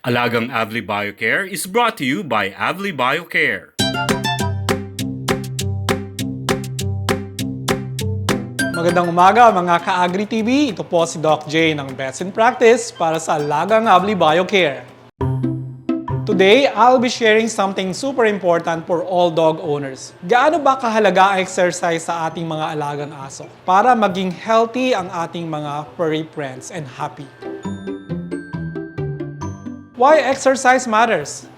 Alagang Avli Biocare is brought to you by Avli Biocare. Magandang umaga mga ka-Agri TV. Ito po si Doc J ng Best in Practice para sa Alagang Avli Biocare. Today, I'll be sharing something super important for all dog owners. Gaano ba kahalaga ang exercise sa ating mga alagang aso para maging healthy ang ating mga furry friends and happy? Why exercise matters?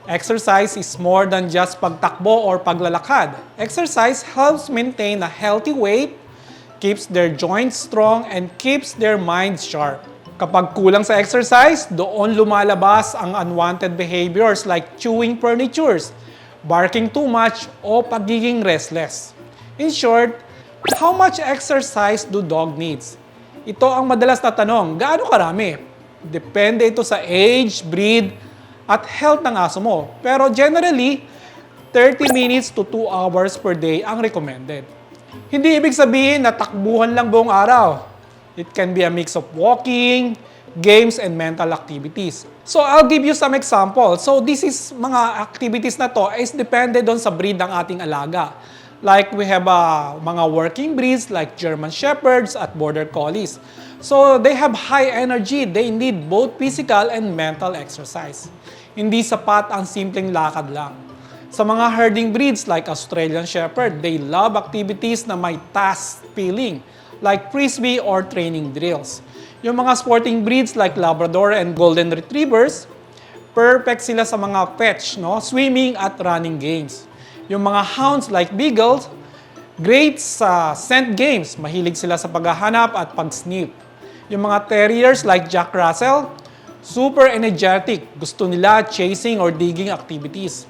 Exercise is more than just pagtakbo or paglalakad. Exercise helps maintain a healthy weight, keeps their joints strong, and keeps their minds sharp. Kapag kulang sa exercise, doon lumalabas ang unwanted behaviors like chewing furnitures, barking too much, o pagiging restless. In short, how much exercise do dog needs? Ito ang madalas na tanong, gaano karami? Depende ito sa age, breed, at health ng aso mo. Pero generally, 30 minutes to 2 hours per day ang recommended. Hindi ibig sabihin na takbuhan lang buong araw. It can be a mix of walking, games, and mental activities. So I'll give you some examples. So this is mga activities na to is depende doon sa breed ng ating alaga. Like we have mga working breeds like German Shepherds at Border Collies. So they have high energy. They need both physical and mental exercise. Hindi sapat ang simpleng lakad lang. Sa mga herding breeds like Australian Shepherd, they love activities na may task feeling like frisbee or training drills. Yung mga sporting breeds like Labrador and Golden Retrievers, perfect sila sa mga fetch, swimming at running games. Yung mga hounds like Beagles, great sa scent games, mahilig sila sa paghahanap at pag-sniff. Yung mga terriers like Jack Russell, super energetic, gusto nila chasing or digging activities.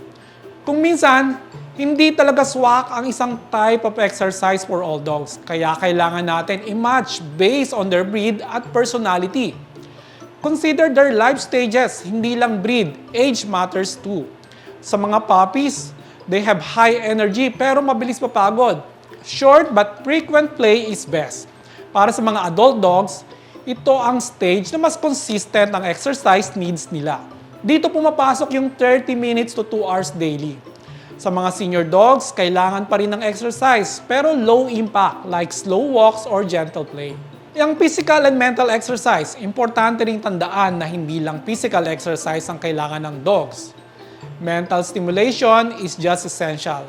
Kung minsan, hindi talaga swak ang isang type of exercise for all dogs, kaya kailangan natin i-match based on their breed at personality. Consider their life stages, hindi lang breed, age matters too. Sa mga puppies, they have high energy pero mabilis mapagod. Short but frequent play is best. Para sa mga adult dogs, ito ang stage na mas consistent ang exercise needs nila. Dito pumapasok yung 30 minutes to 2 hours daily. Sa mga senior dogs, kailangan pa rin ng exercise pero low impact like slow walks or gentle play. Yung physical and mental exercise, importante ring tandaan na hindi lang physical exercise ang kailangan ng dogs. Mental stimulation is just essential.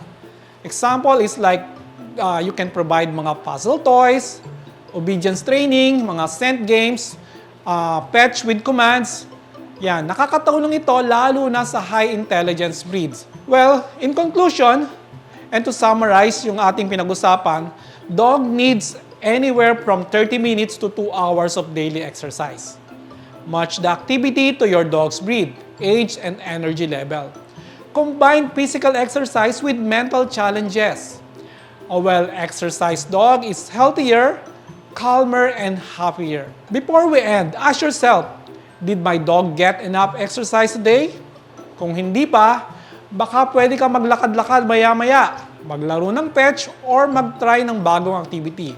Example is like you can provide mga puzzle toys, obedience training, mga scent games, fetch with commands. Yan, nakakatulong ito lalo na sa high intelligence breeds. Well, in conclusion, and to summarize yung ating pinag-usapan, dog needs anywhere from 30 minutes to 2 hours of daily exercise. Match the activity to your dog's breed, age, and energy level. Combine physical exercise with mental challenges. A well-exercised dog is healthier, calmer, and happier. Before we end, ask yourself, did my dog get enough exercise today? Kung hindi pa, baka pwede ka maglakad-lakad maya-maya, maglaro ng fetch, or mag-try ng bagong activity.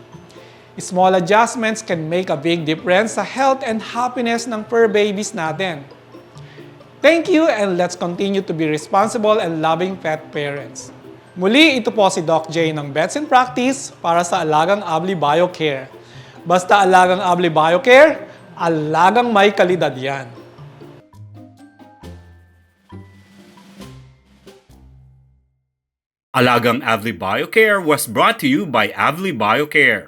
Small adjustments can make a big difference sa health and happiness ng fur babies natin. Thank you, and let's continue to be responsible and loving pet parents. Muli, ito po si Doc J ng Vets in Practice para sa Alagang Avli Biocare. Basta Alagang Avli Biocare, alagang may kalidad yan. Alagang Avli Biocare was brought to you by Avli Biocare.